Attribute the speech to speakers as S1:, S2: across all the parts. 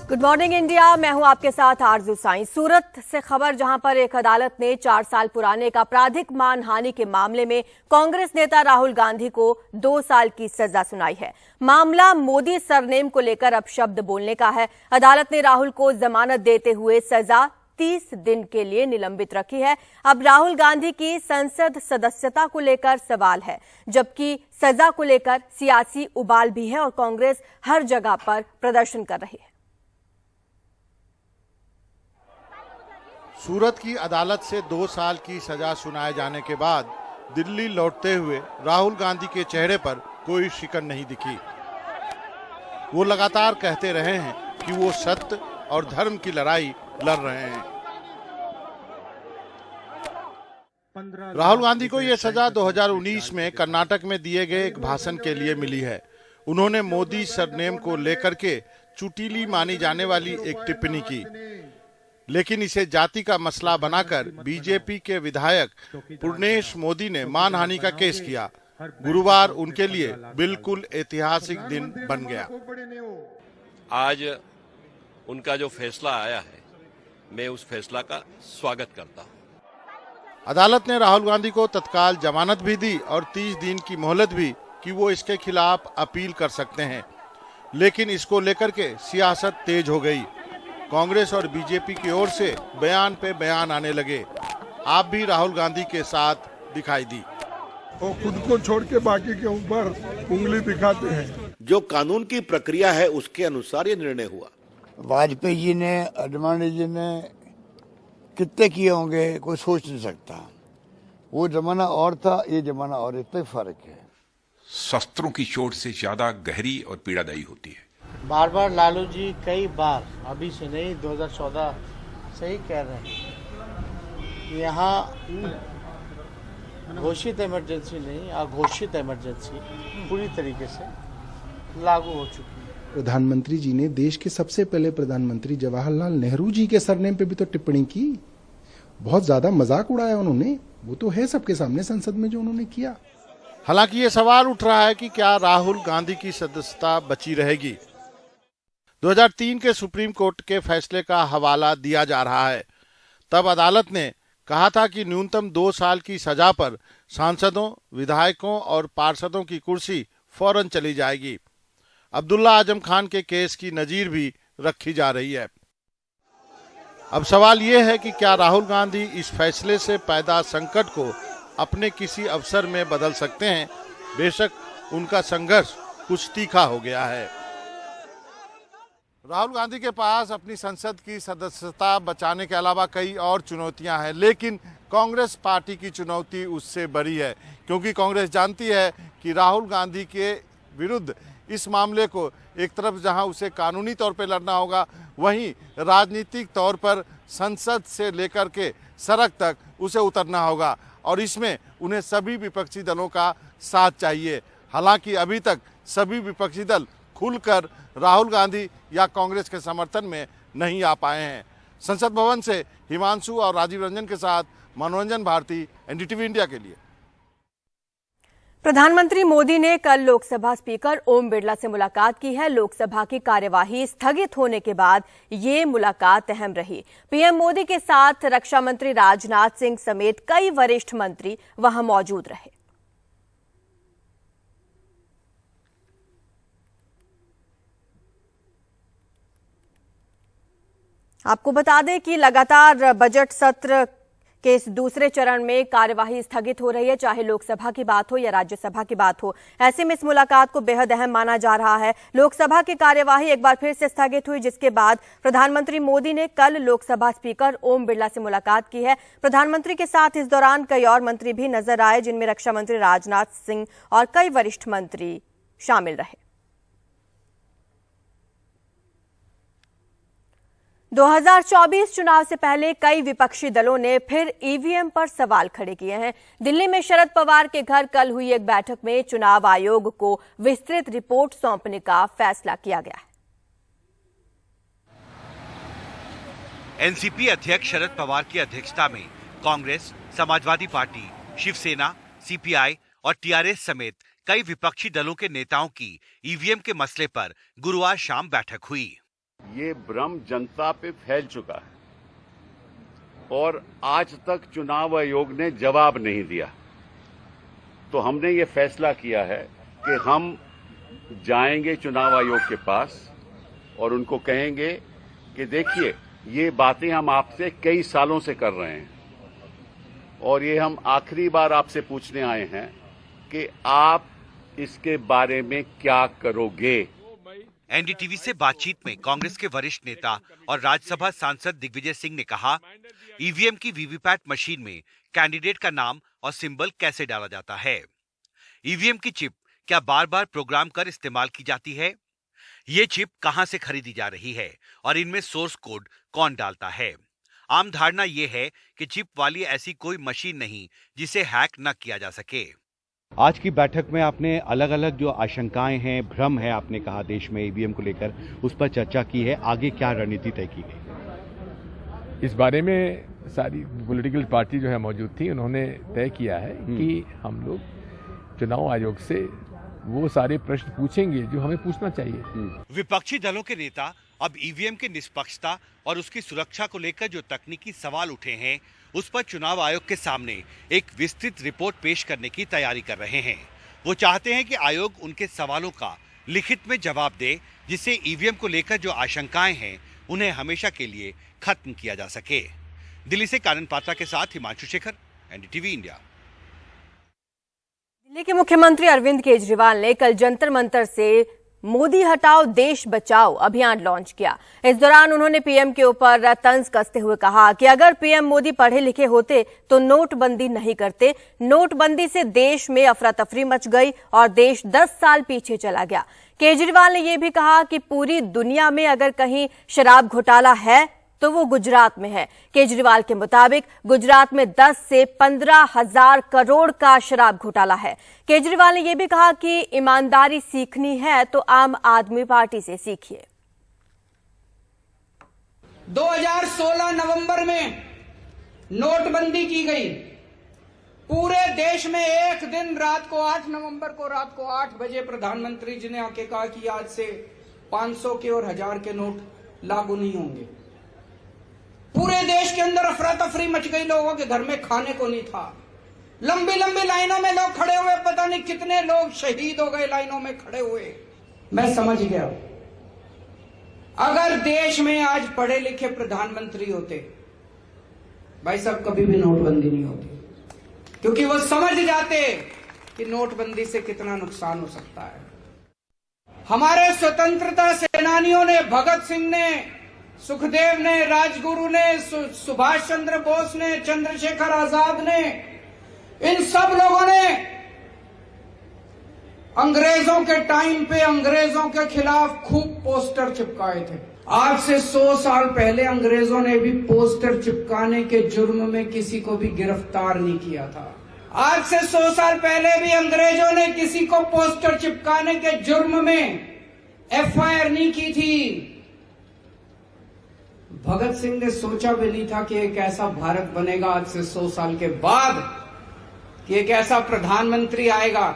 S1: Good morning India, मैं हूं आपके साथ आरजू साईं। सूरत से खबर, जहां पर एक अदालत ने 4 साल पुराने एक आपराधिक मानहानि के मामले में कांग्रेस नेता राहुल गांधी को 2 साल की सजा सुनाई है। मामला मोदी सरनेम को लेकर अब शब्द बोलने का है। अदालत ने राहुल को जमानत देते हुए सजा 30 दिन के लिए निलंबित रखी है। अब राहुल गांधी की संसद सदस्यता को लेकर सवाल है, जबकि सजा को लेकर सियासी उबाल भी है और कांग्रेस हर जगह पर प्रदर्शन कर रही है।
S2: सूरत की अदालत से 2 साल की सजा सुनाए जाने के बाद दिल्ली लौटते हुए राहुल गांधी के चेहरे पर कोई शिकन नहीं दिखी। वो लगातार कहते रहे हैं कि वो सत्य और धर्म की लड़ाई लड़ रहे हैं। राहुल गांधी को यह सजा 2019 में कर्नाटक में दिए गए एक भाषण के लिए मिली है। उन्होंने मोदी सरनेम को लेकर के चुटीली मानी जाने वाली एक टिप्पणी की, लेकिन इसे जाति का मसला बनाकर बीजेपी के विधायक पूर्णेश मोदी ने मानहानि का केस किया। गुरुवार उनके लिए बिल्कुल ऐतिहासिक दिन बन गया।
S3: आज उनका जो फैसला आया है, मैं उस फैसला का स्वागत करता हूं।
S2: अदालत ने राहुल गांधी को तत्काल जमानत भी दी और 30 दिन की मोहलत भी कि वो इसके खिलाफ अपील कर सकते हैं, लेकिन इसको लेकर के सियासत तेज हो गई। कांग्रेस और बीजेपी की ओर से बयान पे बयान आने लगे। आप भी राहुल गांधी के साथ दिखाई दी।
S4: वो खुद को छोड़ के बाकी के ऊपर उंगली दिखाते हैं।
S5: जो कानून की प्रक्रिया है उसके अनुसार ये निर्णय हुआ।
S6: वाजपेयी जी ने, अडवाणी जी ने कितने किए होंगे कोई सोच नहीं सकता। वो जमाना और था, ये जमाना और, इतना फर्क है।
S7: शस्त्रों की चोट से ज्यादा गहरी और पीड़ादायी होती है।
S8: बार बार लालू जी कई बार, अभी से नहीं 2014 से ही कह रहे हैं, यहाँ घोषित इमरजेंसी नहीं, अघोषित इमरजेंसी पूरी तरीके से लागू हो चुकी है।
S9: प्रधानमंत्री जी ने देश के सबसे पहले प्रधानमंत्री जवाहरलाल नेहरू जी के सरनेम पे भी तो टिप्पणी की। बहुत ज्यादा मजाक उड़ाया उन्होंने। वो तो है सबके सामने संसद में जो उन्होंने किया।
S2: हालांकि ये सवाल उठ रहा है कि क्या राहुल गांधी की सदस्यता बची रहेगी। 2003 के सुप्रीम कोर्ट के फैसले का हवाला दिया जा रहा है। तब अदालत ने कहा था कि न्यूनतम 2 साल की सजा पर सांसदों, विधायकों और पार्षदों की कुर्सी फौरन चली जाएगी। अब्दुल्ला आजम खान के केस की नजीर भी रखी जा रही है। अब सवाल ये है कि क्या राहुल गांधी इस फैसले से पैदा संकट को अपने किसी अवसर में बदल सकते हैं। बेशक उनका संघर्ष कुछ तीखा हो गया है। राहुल गांधी के पास अपनी संसद की सदस्यता बचाने के अलावा कई और चुनौतियां हैं, लेकिन कांग्रेस पार्टी की चुनौती उससे बड़ी है, क्योंकि कांग्रेस जानती है कि राहुल गांधी के विरुद्ध इस मामले को एक तरफ जहां उसे कानूनी तौर पर लड़ना होगा, वहीं राजनीतिक तौर पर संसद से लेकर के सड़क तक उसे उतरना होगा और इसमें उन्हें सभी विपक्षी दलों का साथ चाहिए। हालांकि अभी तक सभी विपक्षी दल खुलकर राहुल गांधी या कांग्रेस के समर्थन में नहीं आ पाए हैं। संसद भवन से हिमांशु और राजीव रंजन के साथ मनोरंजन भारती, एनडीटीवी इंडिया के लिए।
S1: प्रधानमंत्री मोदी ने कल लोकसभा स्पीकर ओम बिरला से मुलाकात की है। लोकसभा की कार्यवाही स्थगित होने के बाद ये मुलाकात अहम रही। पीएम मोदी के साथ रक्षा मंत्री राजनाथ सिंह समेत कई वरिष्ठ मंत्री वहां मौजूद रहे। आपको बता दें कि लगातार बजट सत्र के इस दूसरे चरण में कार्यवाही स्थगित हो रही है, चाहे लोकसभा की बात हो या राज्यसभा की बात हो। ऐसे में इस मुलाकात को बेहद अहम माना जा रहा है। लोकसभा की कार्यवाही एक बार फिर से स्थगित हुई, जिसके बाद प्रधानमंत्री मोदी ने कल लोकसभा स्पीकर ओम बिरला से मुलाकात की है। प्रधानमंत्री के साथ इस दौरान कई और मंत्री भी नजर आए, जिनमें रक्षा मंत्री राजनाथ सिंह और कई वरिष्ठ मंत्री शामिल रहे। 2024 चुनाव से पहले कई विपक्षी दलों ने फिर ईवीएम पर सवाल खड़े किए हैं। दिल्ली में शरद पवार के घर कल हुई एक बैठक में चुनाव आयोग को विस्तृत रिपोर्ट सौंपने का फैसला किया गया है।
S10: एनसीपी अध्यक्ष शरद पवार की अध्यक्षता में कांग्रेस, समाजवादी पार्टी, शिवसेना, सीपीआई और टीआरएस समेत कई विपक्षी दलों के नेताओं की ईवीएम के मसले पर गुरुवार शाम बैठक हुई।
S11: ये भ्रम जनता पे फैल चुका है और आज तक चुनाव आयोग ने जवाब नहीं दिया। तो हमने ये फैसला किया है कि हम जाएंगे चुनाव आयोग के पास और उनको कहेंगे कि देखिए, ये बातें हम आपसे कई सालों से कर रहे हैं और ये हम आखिरी बार आपसे पूछने आए हैं कि आप इसके बारे में क्या करोगे।
S10: एनडीटीवी से बातचीत में कांग्रेस के वरिष्ठ नेता और राज्यसभा सांसद दिग्विजय सिंह ने कहा, ईवीएम की वीवीपैट मशीन में कैंडिडेट का नाम और सिंबल कैसे डाला जाता है। ईवीएम की चिप क्या बार बार प्रोग्राम कर इस्तेमाल की जाती है? ये चिप कहां से खरीदी जा रही है और इनमें सोर्स कोड कौन डालता है? आम धारणा यह है कि चिप वाली ऐसी कोई मशीन नहीं जिसे हैक न किया जा सके।
S12: आज की बैठक में आपने अलग अलग जो आशंकाएं हैं, भ्रम है, आपने कहा देश में ईवीएम को लेकर, उस पर चर्चा की है। आगे क्या रणनीति तय की गई?
S13: इस बारे में सारी पॉलिटिकल पार्टी जो है मौजूद थी, उन्होंने तय किया है कि हम लोग चुनाव आयोग से वो सारे प्रश्न पूछेंगे जो हमें पूछना चाहिए।
S10: विपक्षी दलों के नेता अब ईवीएम की निष्पक्षता और उसकी सुरक्षा को लेकर जो तकनीकी सवाल उठे हैं, उस पर चुनाव आयोग के सामने एक विस्तृत रिपोर्ट पेश करने की तैयारी कर रहे हैं। वो चाहते हैं कि आयोग उनके सवालों का लिखित में जवाब दे, जिससे ईवीएम को लेकर जो आशंकाएं हैं उन्हें हमेशा के लिए खत्म किया जा सके। दिल्ली से कानन पात्रा के साथ हिमांशु शेखर, एनडीटीवी इंडिया।
S1: दिल्ली के मुख्यमंत्री अरविंद केजरीवाल ने कल जंतर मंतर से मोदी हटाओ देश बचाओ अभियान लॉन्च किया। इस दौरान उन्होंने पीएम के ऊपर तंज कसते हुए कहा कि अगर पीएम मोदी पढ़े लिखे होते तो नोटबंदी नहीं करते। नोटबंदी से देश में अफरा तफरी मच गई और देश 10 साल पीछे चला गया। केजरीवाल ने यह भी कहा कि पूरी दुनिया में अगर कहीं शराब घोटाला है तो वो गुजरात में है। केजरीवाल के मुताबिक गुजरात में 10 से 15 हजार करोड़ का शराब घोटाला है। केजरीवाल ने यह भी कहा कि ईमानदारी सीखनी है तो आम आदमी पार्टी से सीखिए।
S14: 2016 नवंबर में नोटबंदी की गई। पूरे देश में एक दिन रात को 8 नवंबर को रात को 8 बजे प्रधानमंत्री जी ने आके कहा कि आज से 500 के और 1000 के नोट लागू नहीं होंगे। पूरे देश के अंदर अफरा तफरी मच गई, लोगों के घर में खाने को नहीं था। लंबी लंबी लाइनों में लोग खड़े हुए, पता नहीं कितने लोग शहीद हो गए लाइनों में खड़े हुए। मैं समझ गया, अगर देश में आज पढ़े लिखे प्रधानमंत्री होते, भाई साहब, कभी भी नोटबंदी नहीं होती, क्योंकि वो समझ जाते कि नोटबंदी से कितना नुकसान हो सकता है। हमारे स्वतंत्रता सेनानियों ने, भगत सिंह ने, सुखदेव ने, राजगुरु ने, सुभाष चंद्र बोस ने, चंद्रशेखर आजाद ने, इन सब लोगों ने अंग्रेजों के टाइम पे अंग्रेजों के खिलाफ खूब पोस्टर चिपकाए थे। आज से 100 साल पहले अंग्रेजों ने भी पोस्टर चिपकाने के जुर्म में किसी को भी गिरफ्तार नहीं किया था। आज से 100 साल पहले भी अंग्रेजों ने किसी को पोस्टर चिपकाने के जुर्म में एफआईआर नहीं की थी। भगत सिंह ने सोचा भी नहीं था कि एक ऐसा भारत बनेगा आज से 100 साल के बाद, कि एक ऐसा प्रधानमंत्री आएगा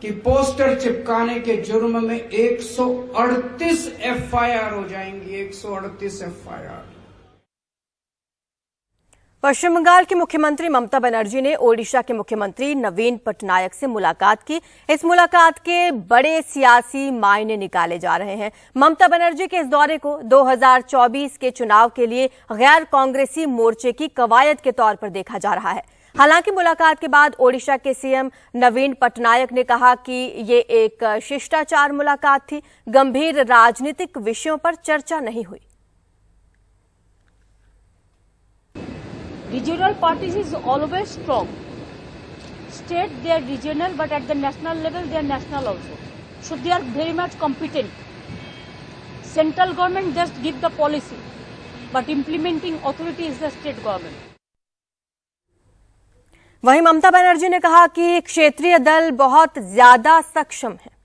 S14: कि पोस्टर चिपकाने के जुर्म में 138 एफआईआर हो जाएंगी। 138 एफआईआर।
S1: पश्चिम बंगाल की मुख्यमंत्री ममता बनर्जी ने ओडिशा के मुख्यमंत्री नवीन पटनायक से मुलाकात की। इस मुलाकात के बड़े सियासी मायने निकाले जा रहे हैं। ममता बनर्जी के इस दौरे को 2024 के चुनाव के लिए गैर कांग्रेसी मोर्चे की कवायद के तौर पर देखा जा रहा है। हालांकि मुलाकात के बाद ओडिशा के सीएम नवीन पटनायक ने कहा कि ये एक शिष्टाचार मुलाकात थी, गंभीर राजनीतिक विषयों पर चर्चा नहीं हुई।
S15: Regional parties is always strong. State they are regional, but at the national level they are national also. So they are very much competent. Central government just give the policy, but implementing authority is the state government.
S1: वहीं ममता बनर्जी ने कहा कि क्षेत्रीय दल बहुत ज्यादा सक्षम है।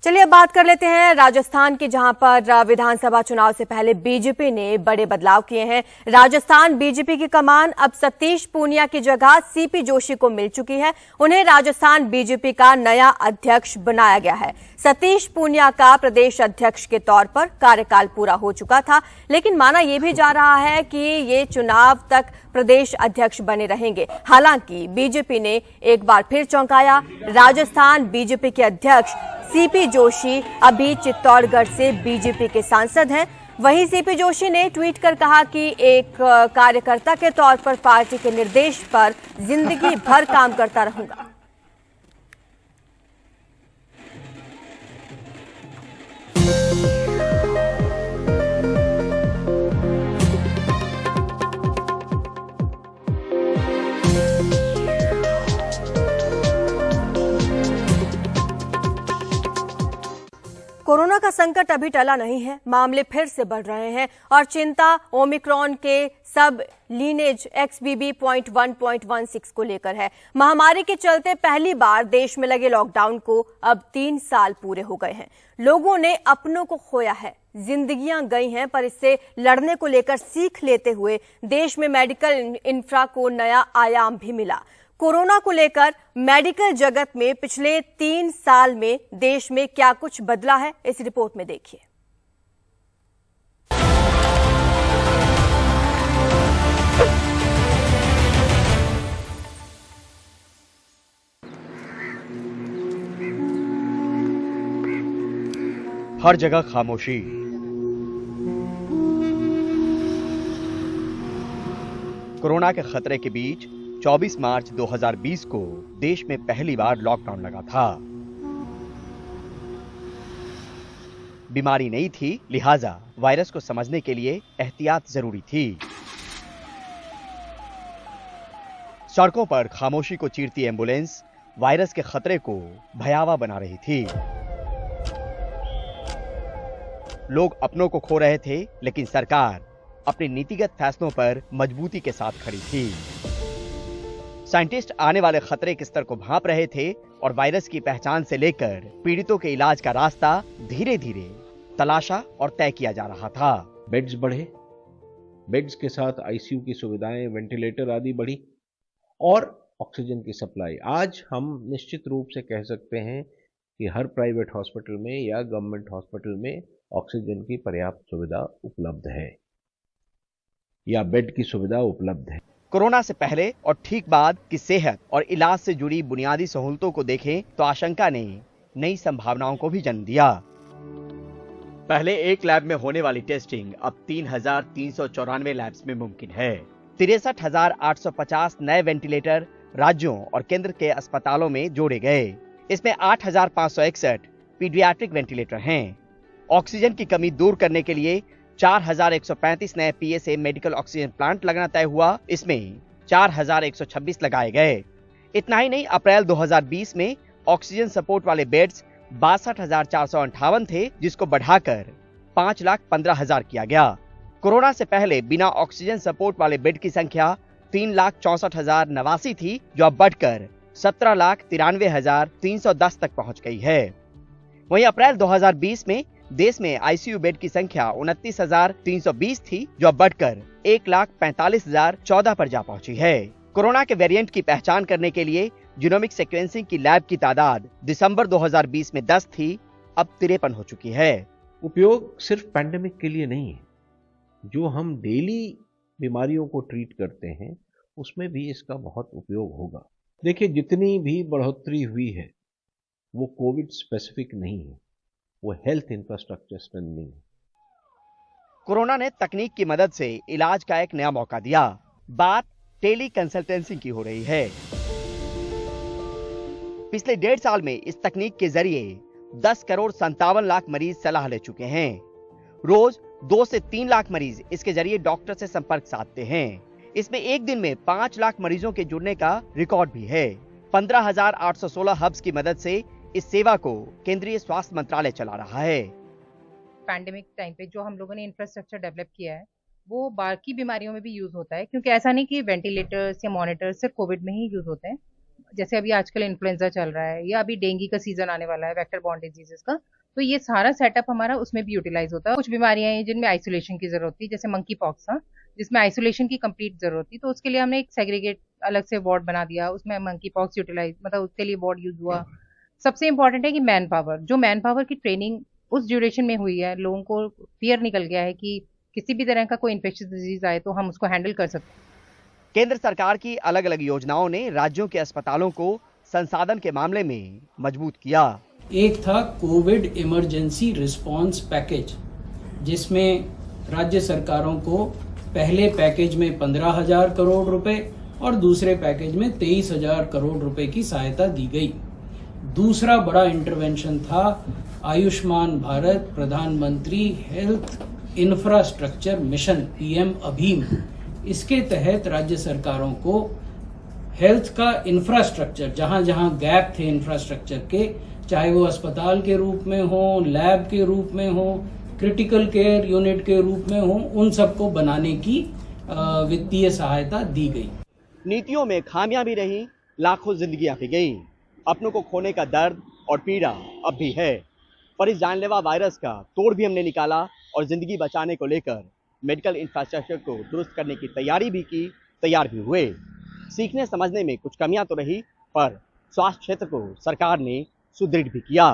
S1: चलिए अब बात कर लेते हैं राजस्थान की, जहां पर विधानसभा चुनाव से पहले बीजेपी ने बड़े बदलाव किए हैं। राजस्थान बीजेपी की कमान अब सतीश पूनिया की जगह सीपी जोशी को मिल चुकी है। उन्हें राजस्थान बीजेपी का नया अध्यक्ष बनाया गया है। सतीश पूनिया का प्रदेश अध्यक्ष के तौर पर कार्यकाल पूरा हो चुका था, लेकिन माना यह भी जा रहा है कि ये चुनाव तक प्रदेश अध्यक्ष बने रहेंगे। हालांकि बीजेपी ने एक बार फिर चौंकाया। राजस्थान बीजेपी के अध्यक्ष सीपी जोशी अभी चित्तौड़गढ़ से बीजेपी के सांसद हैं। वहीं सीपी जोशी ने ट्वीट कर कहा कि एक कार्यकर्ता के तौर पर पार्टी के निर्देश पर जिंदगी भर काम करता रहूंगा। कोरोना का संकट अभी टला नहीं है, मामले फिर से बढ़ रहे हैं और चिंता ओमिक्रॉन के सब लीनेज XBB.1.16 को लेकर है। महामारी के चलते पहली बार देश में लगे लॉकडाउन को अब 3 साल पूरे हो गए हैं। लोगों ने अपनों को खोया है, जिंदगियां गई हैं, पर इससे लड़ने को लेकर सीख लेते हुए देश में मेडिकल इंफ्रा को नया आयाम भी मिला। कोरोना को लेकर मेडिकल जगत में पिछले 3 साल में देश में क्या कुछ बदला है, इस रिपोर्ट में देखिए।
S10: हर जगह खामोशी। कोरोना के खतरे के बीच 24 मार्च 2020 को देश में पहली बार लॉकडाउन लगा था। बीमारी नहीं थी, लिहाजा वायरस को समझने के लिए एहतियात जरूरी थी। सड़कों पर खामोशी को चीरती एम्बुलेंस वायरस के खतरे को भयावह बना रही थी। लोग अपनों को खो रहे थे, लेकिन सरकार अपने नीतिगत फैसलों पर मजबूती के साथ खड़ी थी। साइंटिस्ट आने वाले खतरे के स्तर को भांप रहे थे और वायरस की पहचान से लेकर पीड़ितों के इलाज का रास्ता धीरे धीरे तलाशा और तय किया जा रहा था।
S16: बेड्स बढ़े, बेड्स के साथ आईसीयू की सुविधाएं, वेंटिलेटर आदि बढ़ी और ऑक्सीजन की सप्लाई। आज हम निश्चित रूप से कह सकते हैं कि हर प्राइवेट हॉस्पिटल में या गवर्नमेंट हॉस्पिटल में ऑक्सीजन की पर्याप्त सुविधा उपलब्ध है या बेड की सुविधा उपलब्ध है।
S10: कोरोना से पहले और ठीक बाद की सेहत और इलाज से जुड़ी बुनियादी सहूलतों को देखें तो आशंका ने नई संभावनाओं को भी जन्म दिया। पहले एक लैब में होने वाली टेस्टिंग अब 3,394 लैब्स में मुमकिन है। 63,850 नए वेंटिलेटर राज्यों और केंद्र के अस्पतालों में जोड़े गए। इसमें 8,561 पीडियाट्रिक वेंटिलेटर हैं। ऑक्सीजन की कमी दूर करने के लिए 4,135 नए PSA मेडिकल ऑक्सीजन प्लांट लगना तय हुआ। इसमें 4,126 लगाए गए। इतना ही नहीं, अप्रैल 2020 में ऑक्सीजन सपोर्ट वाले बेड्स 62,458 थे, जिसको बढ़ाकर 5,15,000 किया गया। कोरोना से पहले बिना ऑक्सीजन सपोर्ट वाले बेड की संख्या 3,64,089 थी, जो अब बढ़कर 17,93,310 तक पहुंच गई है। वहीं अप्रैल 2020 में देश में आईसीयू बेड की संख्या 29,320 थी, जो अब बढ़कर 1,45,014 पर जा पहुंची है। कोरोना के वेरिएंट की पहचान करने के लिए जीनोमिक सीक्वेंसिंग की लैब की तादाद दिसंबर 2020 में 10 थी, अब 53 हो चुकी है।
S16: उपयोग सिर्फ पैंडेमिक के लिए नहीं है, जो हम डेली बीमारियों को ट्रीट करते हैं उसमें भी इसका बहुत उपयोग होगा। देखिए, जितनी भी बढ़ोतरी हुई है वो कोविड स्पेसिफिक नहीं है, वो हेल्थ इंफ्रास्ट्रक्चर स्ट्रेंथनिंग है।
S10: कोरोना ने तकनीक की मदद से इलाज का एक नया मौका दिया। बात टेली कंसल्टेंसी की हो रही है। पिछले 1.5 साल में इस तकनीक के जरिए 10,57,00,000 मरीज सलाह ले चुके हैं। रोज 2 से 3 लाख मरीज इसके जरिए डॉक्टर से संपर्क साधते हैं। इसमें एक दिन में 5 लाख मरीजों के जुड़ने का रिकॉर्ड भी है। 15,816 हब्स की मदद से इस सेवा को केंद्रीय स्वास्थ्य मंत्रालय चला रहा है।
S17: पैंडेमिक टाइम पे जो हम लोगों ने इंफ्रास्ट्रक्चर डेवलप किया है वो बाकी बीमारियों में भी यूज होता है, क्योंकि ऐसा नहीं कि वेंटिलेटर्स या मॉनिटर्स सिर्फ कोविड में ही यूज होते हैं। जैसे अभी आजकल इन्फ्लुएंजा चल रहा है या अभी डेंगू का सीजन आने वाला है, वेक्टर बॉर्न डिजीजेस का, तो ये सारा सेटअप हमारा उसमें भी यूटिलाइज होता है। कुछ बीमारियां हैं जिनमें आइसोलेशन की जरूरत थी, जैसे मंकी पॉक्स था जिसमें आइसोलेशन की कंप्लीट जरूरत थी, तो उसके लिए हमने एक सेग्रीगेट अलग से वार्ड बना दिया, उसमें मंकी पॉक्स यूटिलाइज मतलब उसके लिए वार्ड यूज हुआ। सबसे इंपॉर्टेंट है कि मैन पावर, जो मैन पावर की ट्रेनिंग उस ड्यूरेशन में हुई है, लोगों को फियर निकल गया है कि किसी भी तरह का कोई इन्फेक्शियस डिजीज आए तो हम उसको हैंडल कर सकते हैं।
S18: केंद्र सरकार की अलग अलग योजनाओं ने राज्यों के अस्पतालों को संसाधन के मामले में मजबूत किया।
S14: एक था कोविड इमरजेंसी रिस्पांस पैकेज, जिसमें राज्य सरकारों को पहले पैकेज में 15,000 करोड़ रुपए और दूसरे पैकेज में 23,000 करोड़ रुपए की सहायता दी गई। दूसरा बड़ा इंटरवेंशन था आयुष्मान भारत प्रधानमंत्री हेल्थ इंफ्रास्ट्रक्चर मिशन, पीएम अभीम। इसके तहत राज्य सरकारों को हेल्थ का इंफ्रास्ट्रक्चर, जहां जहां गैप थे इंफ्रास्ट्रक्चर के, चाहे वो अस्पताल के रूप में हो, लैब के रूप में हो, क्रिटिकल केयर यूनिट के रूप में हो, उन सबको बनाने की वित्तीय सहायता दी गई।
S18: नीतियों में खामियां भी रही, लाखों जिंदगियां भी गई। अपनों को खोने का दर्द और पीड़ा अब भी है, पर इस जानलेवा वायरस का तोड़ भी हमने निकाला और जिंदगी बचाने को लेकर मेडिकल इंफ्रास्ट्रक्चर को दुरुस्त करने की तैयारी भी की, तैयार भी हुए। सीखने समझने में कुछ कमियां तो रही, पर स्वास्थ्य क्षेत्र को सरकार ने सुदृढ़ भी किया।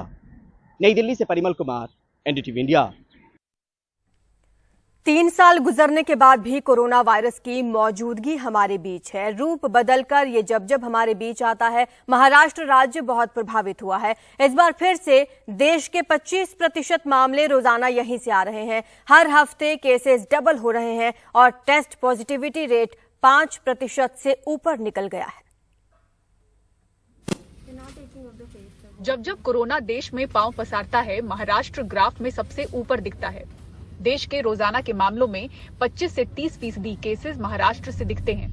S18: नई दिल्ली से परिमल कुमार, एनडीटीवी इंडिया।
S1: 3 साल गुजरने के बाद भी कोरोना वायरस की मौजूदगी हमारे बीच है। रूप बदलकर ये जब हमारे बीच आता है, महाराष्ट्र राज्य बहुत प्रभावित हुआ है। इस बार फिर से देश के 25% मामले रोजाना यहीं से आ रहे हैं। हर हफ्ते केसेस डबल हो रहे हैं और टेस्ट पॉजिटिविटी रेट 5% से ऊपर निकल गया है।
S19: जब कोरोना देश में पांव पसारता है, महाराष्ट्र ग्राफ में सबसे ऊपर दिखता है। देश के रोजाना के मामलों में 25 से 30% केसेस महाराष्ट्र से दिखते हैं।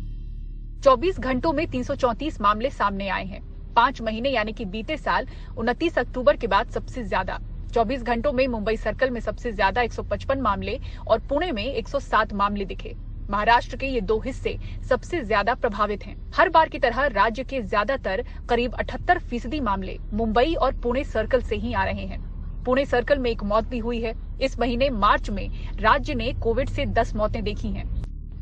S19: 24 घंटों में 334 मामले सामने आए हैं। 5 महीने यानी कि बीते साल 29 अक्टूबर के बाद सबसे ज्यादा 24 घंटों में मुंबई सर्कल में सबसे ज्यादा 155 मामले और पुणे में 107 मामले दिखे। महाराष्ट्र के ये 2 हिस्से सबसे ज्यादा प्रभावित हैं। हर बार की तरह राज्य के ज्यादातर करीब 78% मामले मुंबई और पुणे सर्कल से ही आ रहे हैं। पुणे सर्कल में एक मौत भी हुई है। इस महीने मार्च में राज्य ने कोविड से 10 मौतें देखी हैं।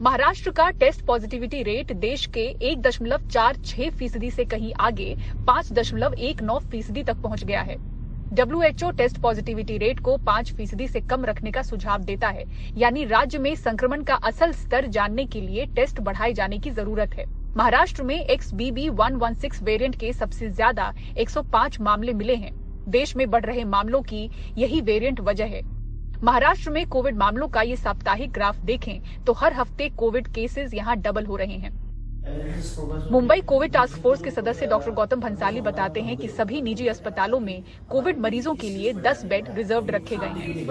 S19: महाराष्ट्र का टेस्ट पॉजिटिविटी रेट देश के 1.46% से कहीं आगे 5.19% तक पहुंच गया है। WHO टेस्ट पॉजिटिविटी रेट को 5% से कम रखने का सुझाव देता है, यानी राज्य में संक्रमण का असल स्तर जानने के लिए टेस्ट बढ़ाए जाने की जरूरत है। महाराष्ट्र में XBB.1.16 वेरिएंट के सबसे ज्यादा 105 मामले मिले हैं। देश में बढ़ रहे मामलों की यही वेरिएंट वजह है। महाराष्ट्र में कोविड मामलों का ये साप्ताहिक ग्राफ देखें तो हर हफ्ते कोविड केसेस यहां डबल हो रहे हैं। मुंबई कोविड टास्क फोर्स के सदस्य डॉक्टर गौतम भंसाली बताते हैं कि सभी निजी अस्पतालों में कोविड मरीजों के लिए 10 बेड रिजर्व रखे गए हैं।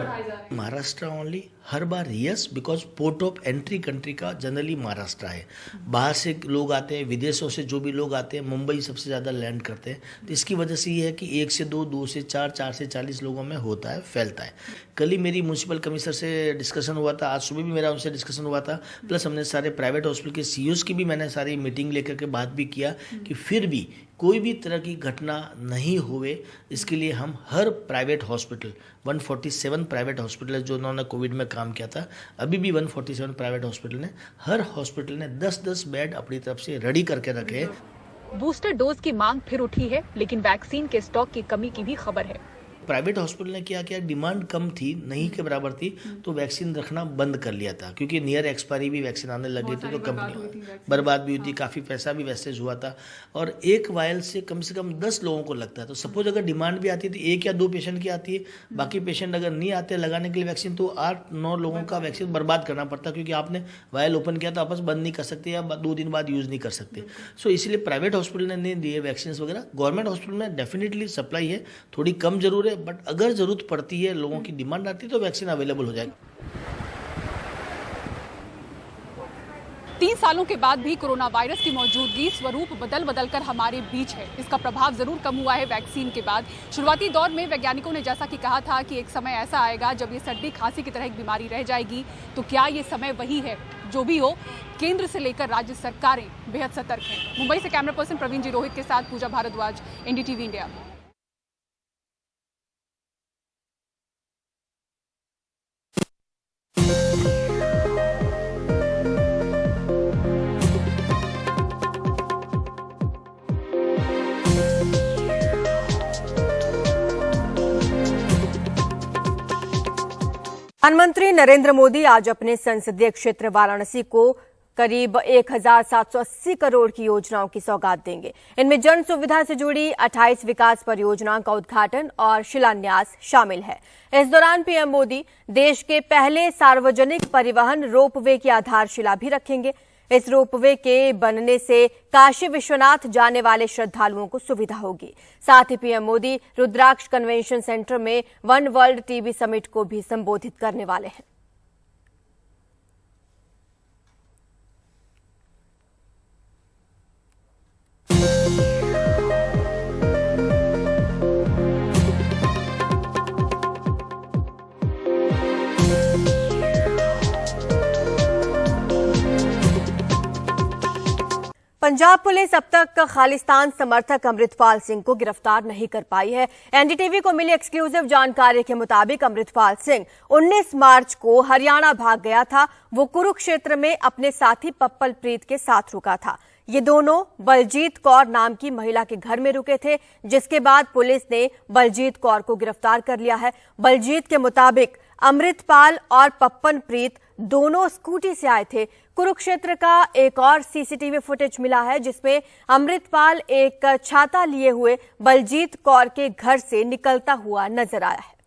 S20: Maharashtra only, her bar yes, because port of entry country का जनरली महाराष्ट्र है। बाहर से लोग आते हैं, विदेशों से जो भी लोग आते हैं, मुंबई सबसे ज़्यादा लैंड करते हैं। तो इसकी वजह से ये है कि 1 से 2, 2 से 4, 4 से 40 लोगों में होता है, फैलता है। कल ही मेरी म्यूनसिपल कमिश्नर से डिस्कशन हुआ था, आज सुबह भी मेरा उनसे डिस्कशन हुआ था। प्लस हमने सारे प्राइवेट हॉस्पिटल के CEOs की भी मैंने सारी मीटिंग लेकर के बात भी किया कि फिर भी कोई भी तरह की घटना नहीं हुए, इसके लिए हम हर प्राइवेट हॉस्पिटल 147 प्राइवेट हॉस्पिटल है जो उन्होंने कोविड में काम किया था, अभी भी 147 प्राइवेट हॉस्पिटल ने, हर हॉस्पिटल ने 10-10 बेड अपनी तरफ से रेडी करके रखे।
S19: बूस्टर डोज की मांग फिर उठी है, लेकिन वैक्सीन के स्टॉक की कमी की भी खबर है।
S20: प्राइवेट हॉस्पिटल ने क्या किया, डिमांड कम थी, नहीं के बराबर थी, तो वैक्सीन रखना बंद कर लिया था, क्योंकि नियर एक्सपायरी भी वैक्सीन आने लगी थी, तो कंपनी बर्बाद भी हुई थी, काफ़ी पैसा भी वेस्टेज हुआ था। और एक वायल से कम 10 लोगों को लगता है। तो सपोज अगर डिमांड भी आती थी 1 या 2 पेशेंट की आती है, बाकी पेशेंट अगर नहीं आते लगाने के लिए वैक्सीन, तो 8-9 लोगों का वैक्सीन बर्बाद करना पड़ता, क्योंकि आपने वायल ओपन किया तो आपस बंद नहीं कर सकते या 2 दिन बाद यूज़ नहीं कर सकते। सो इसलिए प्राइवेट हॉस्पिटल ने नहीं दिए वैक्सीन वगैरह। गवर्नमेंट हॉस्पिटल में डेफिनेटली सप्लाई है, थोड़ी कम जरूर है, बट अगर जरूरत पड़ती है, लोगों की डिमांड आती है, तो वैक्सीन अवेलेबल हो जाएगी।
S19: 3 सालों के बाद भी कोरोना वायरस की मौजूदगी स्वरूप बदल कर हमारे बीच है। इसका प्रभाव जरूर कम हुआ है वैक्सीन के बाद। शुरुआती दौर में वैज्ञानिकों ने जैसा कि कहा था कि एक समय ऐसा आएगा जब ये सर्दी खांसी की तरह एक बीमारी रह जाएगी, तो क्या ये समय वही है? जो भी हो, केंद्र से लेकर राज्य सरकारें बेहद सतर्क हैं। मुंबई से कैमरा पर्सन प्रवीण जी रोहित के साथ पूजा भारद्वाज, एनडीटीवी इंडिया।
S1: प्रधानमंत्री नरेंद्र मोदी आज अपने संसदीय क्षेत्र वाराणसी को करीब 1780 करोड़ की योजनाओं की सौगात देंगे। इनमें जन सुविधा से जुड़ी 28 विकास परियोजनाओं का उद्घाटन और शिलान्यास शामिल है। इस दौरान पीएम मोदी देश के पहले सार्वजनिक परिवहन रोपवे की आधारशिला भी रखेंगे। इस रोपवे के बनने से काशी विश्वनाथ जाने वाले श्रद्धालुओं को सुविधा होगी। साथ ही पीएम मोदी रुद्राक्ष कन्वेंशन सेंटर में वन वर्ल्ड टीबी समिट को भी संबोधित करने वाले हैं। पंजाब पुलिस अब तक खालिस्तान समर्थक अमृतपाल सिंह को गिरफ्तार नहीं कर पाई है। एनडीटीवी को मिली एक्सक्लूसिव जानकारी के मुताबिक अमृतपाल सिंह 19 मार्च को हरियाणा भाग गया था। वो कुरुक्षेत्र में अपने साथी पप्पल प्रीत के साथ रुका था। ये दोनों बलजीत कौर नाम की महिला के घर में रुके थे, जिसके बाद पुलिस ने बलजीत कौर को गिरफ्तार कर लिया है। बलजीत के मुताबिक अमृतपाल और पप्पन प्रीत दोनों स्कूटी से आए थे। कुरुक्षेत्र का एक और सीसीटीवी फुटेज मिला है, जिसमें अमृतपाल एक छाता लिए हुए बलजीत कौर के घर से निकलता हुआ नजर आया है।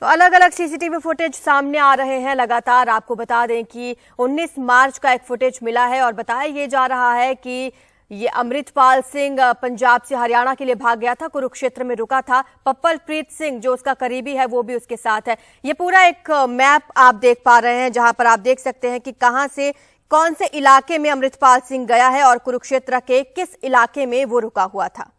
S1: तो अलग अलग सीसीटीवी फुटेज सामने आ रहे हैं लगातार। आपको बता दें कि 19 मार्च का एक फुटेज मिला है और बताया ये जा रहा है कि ये अमृतपाल सिंह पंजाब से हरियाणा के लिए भाग गया था, कुरुक्षेत्र में रुका था। पप्पल प्रीत सिंह जो उसका करीबी है वो भी उसके साथ है। ये पूरा एक मैप आप देख पा रहे हैं, जहां पर आप देख सकते हैं कि कहां से कौन से इलाके में अमृतपाल सिंह गया है और कुरुक्षेत्र के किस इलाके में वो रुका हुआ था।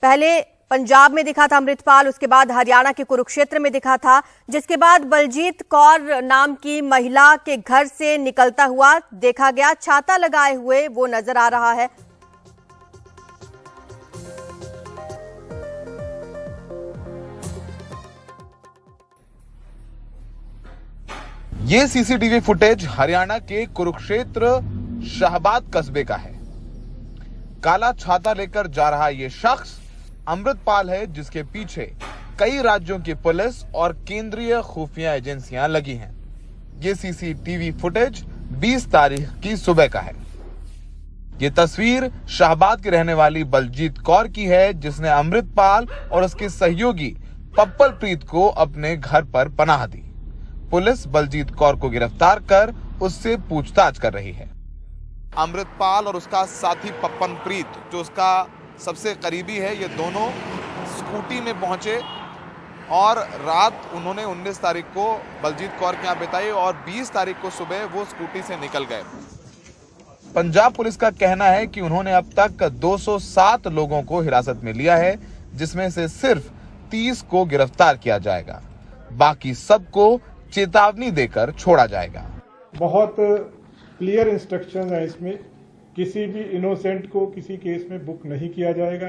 S1: पहले पंजाब में दिखा था अमृतपाल, उसके बाद हरियाणा के कुरुक्षेत्र में दिखा था, जिसके बाद बलजीत कौर नाम की महिला के घर से निकलता हुआ देखा गया। छाता लगाए हुए वो नजर आ रहा है।
S21: ये सीसीटीवी फुटेज हरियाणा के कुरुक्षेत्र शाहबाद कस्बे का है। काला छाता लेकर जा रहा ये शख्स अमृतपाल है, जिसके पीछे कई राज्यों की पुलिस और केंद्रीय खुफिया एजेंसियां लगी हैं। ये सीसीटीवी फुटेज 20 तारीख की सुबह का है। ये तस्वीर शाहबाद की रहने वाली बलजीत कौर की है, जिसने अमृतपाल और उसके सहयोगी पप्पल प्रीत को अपने घर पर पनाह दी। पुलिस बलजीत कौर को गिरफ्तार कर उससे पूछताछ कर रही है। अमृतपाल और उसका साथी पप्पन प्रीत जो उसका सबसे करीबी है, ये दोनों स्कूटी में पहुंचे और रात उन्होंने 19 तारीख को बलजीत कौर के यहाँ बिताई और 20 तारीख को सुबह वो स्कूटी से निकल गए। पंजाब पुलिस का कहना है कि उन्होंने अब तक 207 लोगों को हिरासत में लिया है, जिसमें से सिर्फ 30 को गिरफ्तार किया जाएगा। बाकी सबको चेतावनी देकर छोड़ा जाएगा।
S4: बहुत क्लियर इंस्ट्रक्शंस है इसमें। किसी भी इनोसेंट को किसी केस में बुक नहीं किया जाएगा।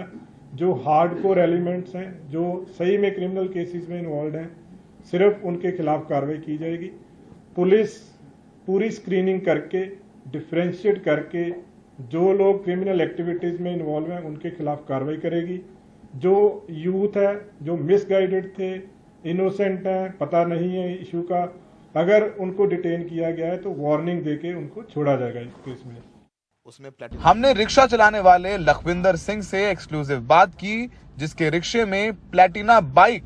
S4: जो हार्डकोर एलिमेंट्स हैं, जो सही में क्रिमिनल केसेस में इन्वॉल्व हैं, सिर्फ उनके खिलाफ कार्रवाई की जाएगी। पुलिस पूरी स्क्रीनिंग करके डिफ्रेंशिएट करके जो लोग क्रिमिनल एक्टिविटीज में इन्वॉल्व हैं उनके खिलाफ कार्रवाई करेगी। जो यूथ है, जो मिसगाइडेड थे, इनोसेंट हैं, पता नहीं है इशू का, अगर उनको डिटेन किया गया है तो वार्निंग देके उनको छोड़ा जाएगा इस केस में।
S21: हमने रिक्शा चलाने वाले लखविंदर सिंह से एक्सक्लूसिव बात की, जिसके रिक्शे में प्लेटिना बाइक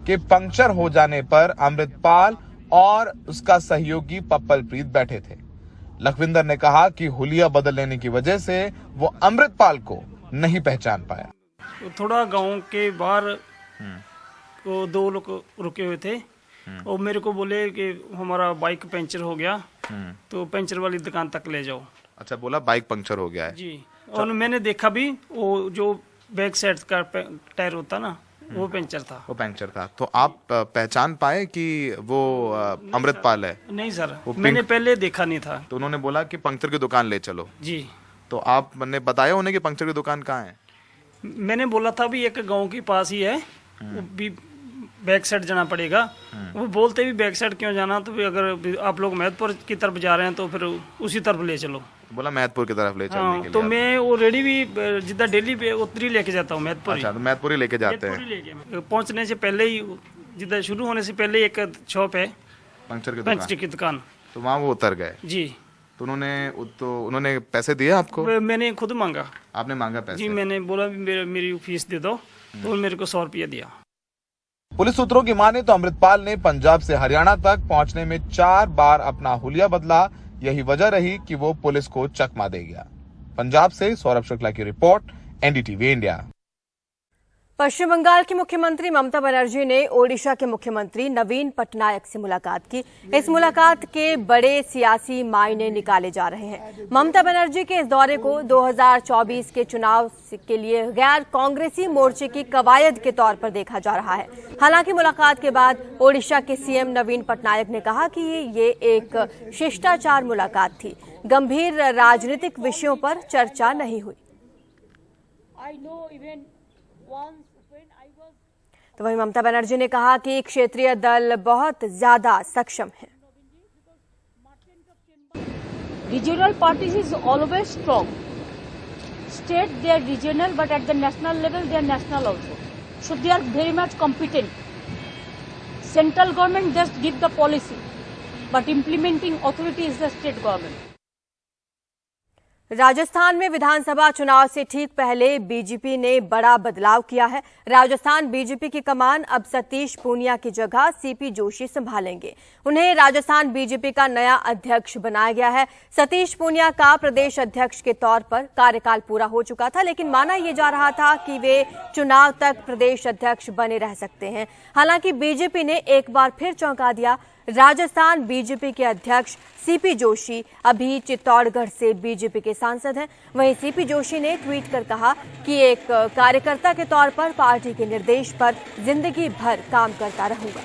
S21: के पंक्चर हो जाने पर अमृतपाल और उसका सहयोगी पप्पल प्रीत बैठे थे। लखविंदर ने कहा कि हुलिया बदल लेने की वजह से वो अमृतपाल को नहीं पहचान पाया।
S22: थोड़ा गांव के बाहर को 2 लोग रुके हुए थे और मेरे को बोले कि हमारा बाइक पंचर हो गया तो पंचर वाली दुकान तक ले जाओ।
S21: अच्छा, बोला बाइक पंक्चर हो गया है
S22: जी। और मैंने देखा भी वो जो बैक साइड का टायर होता ना, वो पंक्चर था।
S21: वो पंक्चर था। तो आप पहचान पाए कि वो अमृतपाल है?
S22: नहीं सर, मैंने पहले देखा नहीं था।
S21: तो उन्होंने बोला कि पंक्चर की दुकान ले चलो
S22: जी।
S21: तो आपने बताया उन्हें कि पंक्चर की दुकान कहाँ है?
S22: मैंने बोला था भी एक गांव के पास ही है, वो भी बैक साइड जाना पड़ेगा। वो बोलते भी बैक साइड क्यों जाना, तो भी अगर आप लोग महतपुर की तरफ जा रहे हैं तो फिर उसी तरफ ले चलो।
S21: बोला महतपुर की तरफ ले चलने के लिए।
S22: तो मैं वो रेडी भी जितना डेली पे उतरी लेके जाता हूँ महतपुर।
S21: अच्छा, तो महतपुर ही लेके जाते हैं।
S22: पहुँचने से पहले ही, जितना शुरू होने से पहले एक शॉप है पंक्चर की दुकान,
S21: तो वहाँ वो उतर गए
S22: जी।
S21: तो उन्होंने पैसे दिए आपको?
S22: मैंने खुद मांगा।
S21: आपने मांगा पैसे?
S22: जी, मैंने बोला मेरी फीस दे दो, तो मेरे को 100 रुपया दिया।
S21: पुलिस सूत्रों की माने तो अमृतपाल ने पंजाब से हरियाणा तक पहुंचने में 4 बार अपना हुलिया बदला। यही वजह रही कि वो पुलिस को चकमा दे गया। पंजाब से सौरभ शुक्ला की रिपोर्ट, एनडीटीवी इंडिया।
S1: पश्चिम बंगाल की मुख्यमंत्री ममता बनर्जी ने ओडिशा के मुख्यमंत्री नवीन पटनायक से मुलाकात की। इस मुलाकात के बड़े सियासी मायने निकाले जा रहे हैं। ममता बनर्जी के इस दौरे को 2024 के चुनाव के लिए गैर कांग्रेसी मोर्चे की कवायद के तौर पर देखा जा रहा है। हालांकि मुलाकात के बाद ओडिशा के सीएम नवीन पटनायक ने कहा कि ये एक शिष्टाचार मुलाकात थी, गंभीर राजनीतिक विषयों पर चर्चा नहीं हुई। तो वहीं ममता बनर्जी ने कहा कि क्षेत्रीय दल बहुत ज्यादा सक्षम है।
S15: Regional parties is always strong. State they are regional, but at the national level they are national also. So they are very much competent. Central government just give the policy, but implementing authority is the state government.
S1: Rajasthan में विधानसभा चुनाव से ठीक पहले BJP ने बड़ा बदलाव किया है। राजस्थान बीजेपी की कमान अब सतीश पूनिया की जगह सीपी जोशी संभालेंगे। उन्हें राजस्थान बीजेपी का नया अध्यक्ष बनाया गया है। सतीश पूनिया का प्रदेश अध्यक्ष के तौर पर कार्यकाल पूरा हो चुका था, लेकिन माना यह जा रहा था कि वे चुनाव तक प्रदेश अध्यक्ष बने रह सकते हैं। हालांकि बीजेपी ने एक बार फिर चौंका दिया। राजस्थान बीजेपी के अध्यक्ष सीपी जोशी अभी चित्तौड़गढ़ से बीजेपी के सांसद हैं। वहीं सीपी जोशी ने ट्वीट कर कहा कि एक कार्यकर्ता के तौर पर पार्टी के निर्देश पर जिंदगी भर काम करता रहूंगा।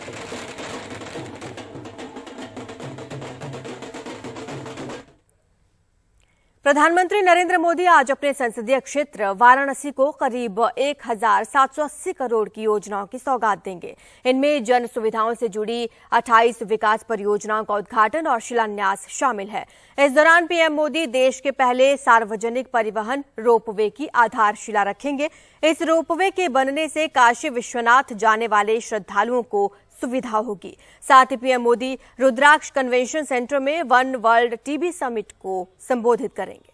S1: प्रधानमंत्री नरेंद्र मोदी आज अपने संसदीय क्षेत्र वाराणसी को करीब 1780 करोड़ की योजनाओं की सौगात देंगे। इनमें जन सुविधाओं से जुड़ी 28 विकास परियोजनाओं का उद्घाटन और शिलान्यास शामिल है। इस दौरान पीएम मोदी देश के पहले सार्वजनिक परिवहन रोपवे की आधारशिला रखेंगे। इस रोपवे के बनने से काशी विश्वनाथ जाने वाले श्रद्धालुओं को सुविधा होगी। साथ ही पीएम मोदी रुद्राक्ष कन्वेंशन सेंटर में वन वर्ल्ड टीबी समिट को संबोधित करेंगे।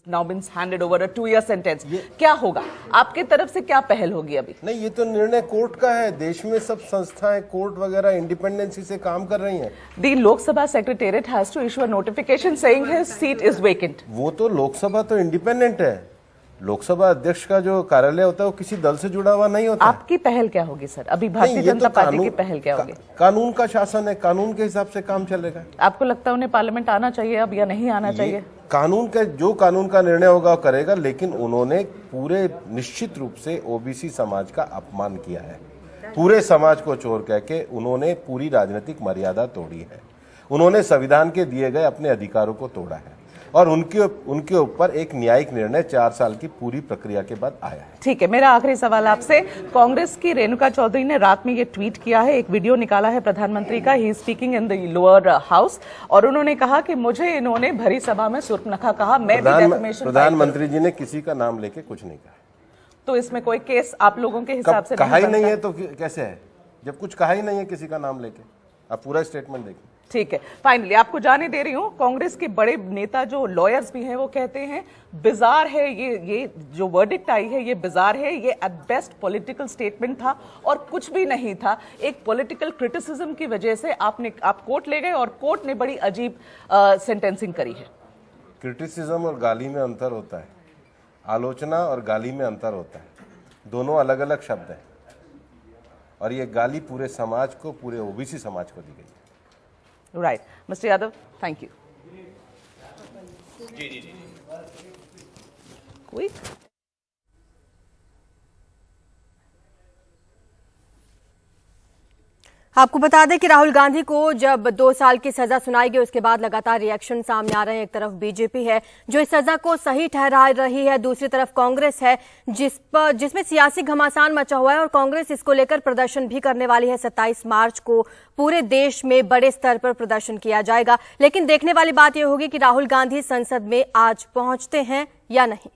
S3: Now been handed over a 2-year sentence. क्या होगा आपके तरफ से, क्या पहल होगी अभी?
S5: नहीं, ये तो निर्णय कोर्ट का है। देश में सब संस्थाएं कोर्ट वगैरह इंडिपेंडेंसी से काम कर रही हैं।
S3: The Lok Sabha secretariat has to issue a notification saying his seat is vacant.
S5: वो तो लोकसभा तो इंडिपेंडेंट है। लोकसभा अध्यक्ष का जो कार्यालय होता है वो किसी दल से जुड़ा हुआ नहीं होता।
S3: आपकी पहल क्या होगी सर? अभी भारतीय जनता पार्टी की पहल क्या होगी?
S5: कानून का शासन है, कानून के हिसाब से काम चलेगा।
S3: आपको लगता है उन्हें पार्लियामेंट आना चाहिए अब या नहीं आना चाहिए?
S5: कानून का निर्णय होगा वो करेगा, लेकिन उन्होंने पूरे निश्चित रूप से ओबीसी समाज का अपमान किया है। पूरे समाज को चोर कह के उन्होंने पूरी राजनीतिक मर्यादा तोड़ी है। उन्होंने संविधान के दिए गए अपने अधिकारों को तोड़ा है और उनके ऊपर एक न्यायिक निर्णय 4 साल की पूरी प्रक्रिया के बाद आया है।
S3: ठीक है, मेरा आखिरी सवाल आपसे। कांग्रेस की रेणुका चौधरी ने रात में ये ट्वीट किया है, एक वीडियो निकाला है प्रधानमंत्री का, he speaking in the lower house, और उन्होंने कहा कि मुझे इन्होंने भरी सभा में सुर्पनखा कहा। मैं भी डेफेमेशन
S5: प्रधानमंत्री जी ने किसी का नाम लेके कुछ नहीं कहा।
S3: तो इसमें कोई केस आप लोगों के हिसाब से
S5: कहा ही नहीं है तो कैसे है? जब कुछ कहा ही नहीं है किसी का नाम लेके, आप पूरा स्टेटमेंट देखिए।
S3: ठीक है, फाइनली आपको जाने दे रही हूं, कांग्रेस के बड़े नेता जो लॉयर्स भी हैं वो कहते हैं बिजार है ये जो वर्डिक्ट आई है ये बिजार है, ये एट बेस्ट पॉलिटिकल स्टेटमेंट था और कुछ भी नहीं था। एक पॉलिटिकल क्रिटिसिज्म की वजह से आप कोर्ट ले गए और कोर्ट ने बड़ी अजीब सेंटेंसिंग करी है।
S5: क्रिटिसिज्म और गाली में अंतर होता है, आलोचना और गाली में अंतर होता है, दोनों अलग अलग शब्द हैं और ये गाली पूरे समाज को, पूरे ओबीसी समाज को दी गई है।
S3: Right, mister Yadav, thank you.
S6: जी
S3: कोई
S1: आपको बता दें कि राहुल गांधी को जब 2 साल की सजा सुनाई गई उसके बाद लगातार रिएक्शन सामने आ रहे हैं। एक तरफ बीजेपी है जो इस सजा को सही ठहरा रही है, दूसरी तरफ कांग्रेस है जिसमें सियासी घमासान मचा हुआ है और कांग्रेस इसको लेकर प्रदर्शन भी करने वाली है। 27 मार्च को पूरे देश में बड़े स्तर पर प्रदर्शन किया जाएगा, लेकिन देखने वाली बात यह होगी कि राहुल गांधी संसद में आज पहुंचते हैं या नहीं।